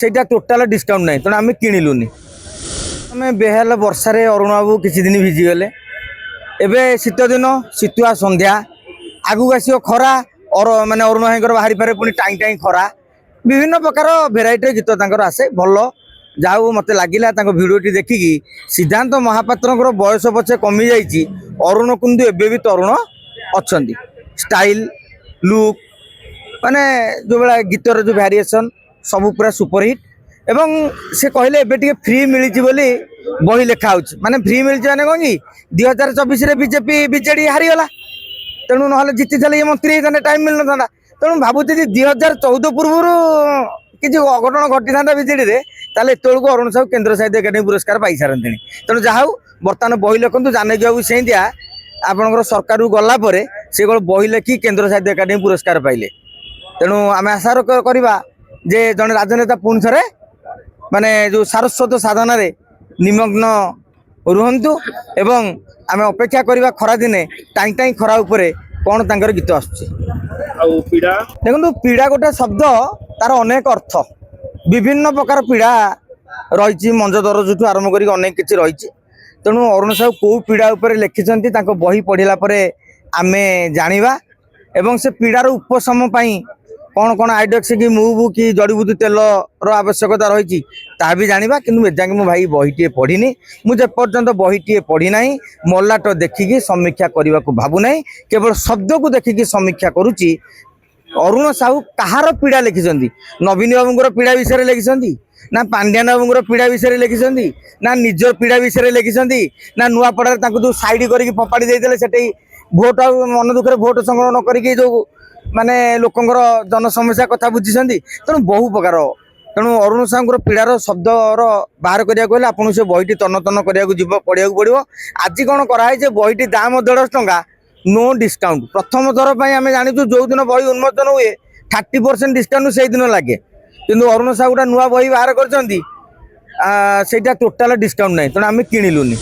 ସେଇଟା total discount ନାହିଁ, ତେଣୁ ଆମେ କିଣିଲୁନି। ଆମେ ବେହାଲ ବର୍ଷାରେ ଅରୁଣ ବାବୁ କିଛି ଦିନ ଭିଜିଗଲେ। ଏବେ ଶୀତ ଦିନ, ଶୀତୁଆ ସନ୍ଧ୍ୟା, ଆଗକୁ ଆସିବ ଖରା, ମାନେ ଅରୁଣ ଭାଇଙ୍କର ବାହାରି ପାରେ ପୁଣି ଟାଇଁ ଟାଇଁ ଖରା। ବିଭିନ୍ନ ପ୍ରକାର ଭେରାଇଟିର ଗୀତ ତାଙ୍କର ଆସେ, ଭଲ। ଯାହା ହଉ ମୋତେ ଲାଗିଲା ତାଙ୍କ ଭିଡ଼ିଓଟି ଦେଖିକି ସିଦ୍ଧାନ୍ତ ମହାପାତ୍ରଙ୍କର ବୟସ ପଛେ କମିଯାଇଛି, ଅରୁଣ କିନ୍ତୁ ଏବେ ବି ତରୁଣ ଅଛନ୍ତି। ଷ୍ଟାଇଲ୍, ଲୁକ୍, ମାନେ ଯେଉଁଭଳିଆ ଗୀତର ଯେଉଁ ଭ୍ୟାରିଏସନ୍ ସବୁ ପୁରା ସୁପରହିଟ୍। ଏବଂ ସେ କହିଲେ ଏବେ ଟିକେ ଫ୍ରି ମିଳିଛି ବୋଲି ବହି ଲେଖା ହେଉଛି। ମାନେ ଫ୍ରି ମିଳିଛି ମାନେ କ'ଣ କି 2024ରେ ବିଜେପି ବିଜେଡ଼ି ହାରିଗଲା, ତେଣୁ ନହେଲେ ଜିତିଥିଲେ ଇଏ ମନ୍ତ୍ରୀ ହେଇଥାନ୍ତେ, ଟାଇମ୍ ମିଳିନଥାନ୍ତା। ତେଣୁ ଭାବୁଛି ଯେ 2014 ପୂର୍ବରୁ କିଛି ଅଘଟଣ ଘଟିଥାନ୍ତା ବିଜେଡ଼ିରେ, ତାହେଲେ ଏତେବେଳକୁ ଅରୁଣ ସାହୁ କେନ୍ଦ୍ର ସାହିତ୍ୟ ଏକାଡେମୀ ପୁରସ୍କାର ପାଇସାରନ୍ତେଣି। ତେଣୁ ଯାହା ହଉ ବର୍ତ୍ତମାନ ବହି ଲେଖନ୍ତୁ। ଜାନକୀ ବାବୁ ସେମିତିଆ ଆପଣଙ୍କର ସରକାରକୁ ଗଲା ପରେ ସେ କ'ଣ ବହି ଲେଖି କେନ୍ଦ୍ର ସାହିତ୍ୟ ଏକାଡେମୀ ପୁରସ୍କାର ପାଇଲେ। ତେଣୁ ଆମେ ଆଶା କରିବା ଯେ ଜଣେ ରାଜନେତା ପୁଣି ଥରେ ମାନେ ଯେଉଁ ସାରସ୍ୱତ ସାଧନାରେ ନିମଗ୍ନ ରୁହନ୍ତୁ ଏବଂ ଆମେ ଅପେକ୍ଷା କରିବା ଖରାଦିନେ ଟାଇଁ ଟାଇଁ ଖରା ଉପରେ କ'ଣ ତାଙ୍କର ଗୀତ ଆସୁଛି। ଆଉ ପୀଡ଼ା ଦେଖନ୍ତୁ, ପୀଡ଼ା ଗୋଟେ ଶବ୍ଦ, ତାର ଅନେକ ଅର୍ଥ, ବିଭିନ୍ନ ପ୍ରକାର ପୀଡ଼ା ରହିଛି, ମଞ୍ଜ ଦରଜଠୁ ଆରମ୍ଭ କରିକି ଅନେକ କିଛି ରହିଛି। ତେଣୁ ଅରୁଣ ସାହୁ କେଉଁ ପୀଡ଼ା ଉପରେ ଲେଖିଛନ୍ତି ତାଙ୍କ ବହି ପଢ଼ିଲା ପରେ ଆମେ ଜାଣିବା ଏବଂ ସେ ପୀଡ଼ାର ଉପଶମ ପାଇଁ କ'ଣ କ'ଣ ଆଇଡକ୍ସ କି ମୁଭ୍ କି ଜଡ଼ିବୁଟି ତେଲର ଆବଶ୍ୟକତା ରହିଛି ତାହା ବି ଜାଣିବା। କିନ୍ତୁ ଏଯାକେ ମୁଁ ଭାଇ ବହିଟିଏ ପଢ଼ିନି। ମୁଁ ଯେପର୍ଯ୍ୟନ୍ତ ବହିଟିଏ ପଢ଼ି ନାହିଁ, ମଲାଟ ଦେଖିକି ସମୀକ୍ଷା କରିବାକୁ ଭାବୁନାହିଁ, କେବଳ ଶବ୍ଦକୁ ଦେଖିକି ସମୀକ୍ଷା କରୁଛି। ଅରୁଣ ସାହୁ କାହାର ପୀଡ଼ା ଲେଖିଛନ୍ତି? ନବୀନ ବାବୁଙ୍କର ପୀଡ଼ା ବିଷୟରେ ଲେଖିଛନ୍ତି ନା ପାଣ୍ଡିଆନ ବାବୁଙ୍କର ପୀଡ଼ା ବିଷୟରେ ଲେଖିଛନ୍ତି ନା ନିଜ ପୀଡ଼ା ବିଷୟରେ ଲେଖିଛନ୍ତି ନା ନୂଆପଡ଼ାରେ ତାଙ୍କୁ ଯେଉଁ ସାଇଡ୍ କରିକି ଫୋପାଡ଼ି ଦେଇଥିଲେ ସେଠି ଭୋଟ ଆଉ ମନ ଦୁଃଖରେ ଭୋଟ ସଂଗ୍ରହ ନ କରିକି ଯେଉଁ ମାନେ ଲୋକଙ୍କର ଜନସମସ୍ୟା କଥା ବୁଝିଛନ୍ତି। ତେଣୁ ବହୁ ପ୍ରକାର, ତେଣୁ ଅରୁଣ ସାହୁଙ୍କର ପୀଡ଼ାର ଶବ୍ଦର ବାହାର କରିବାକୁ ହେଲେ ଆପଣଙ୍କୁ ସେ ବହିଟି ତନ୍ନ ତନ୍ନ କରିବାକୁ ଯିବ, ପଢ଼ିବାକୁ ପଡ଼ିବ। ଆଜି କ'ଣ କରାହେଇଛି, ବହିଟି ଦାମ 150 ଟଙ୍କା, ନୋ ଡିସକାଉଣ୍ଟ। ପ୍ରଥମ ଥର ପାଇଁ ଆମେ ଜାଣିଛୁ ଯେଉଁଦିନ ବହି ଉନ୍ମୋଚନ ହୁଏ 30% ଡିସକାଉଣ୍ଟ ସେଇଦିନ ଲାଗେ। କିନ୍ତୁ ଅରୁଣ ସାହୁ ଗୋଟେ ନୂଆ ବହି ବାହାର କରିଛନ୍ତି, ସେଇଟା ଟୋଟାଲ ଡିସକାଉଣ୍ଟ ନାହିଁ, ତେଣୁ ଆମେ କିଣିଲୁନି।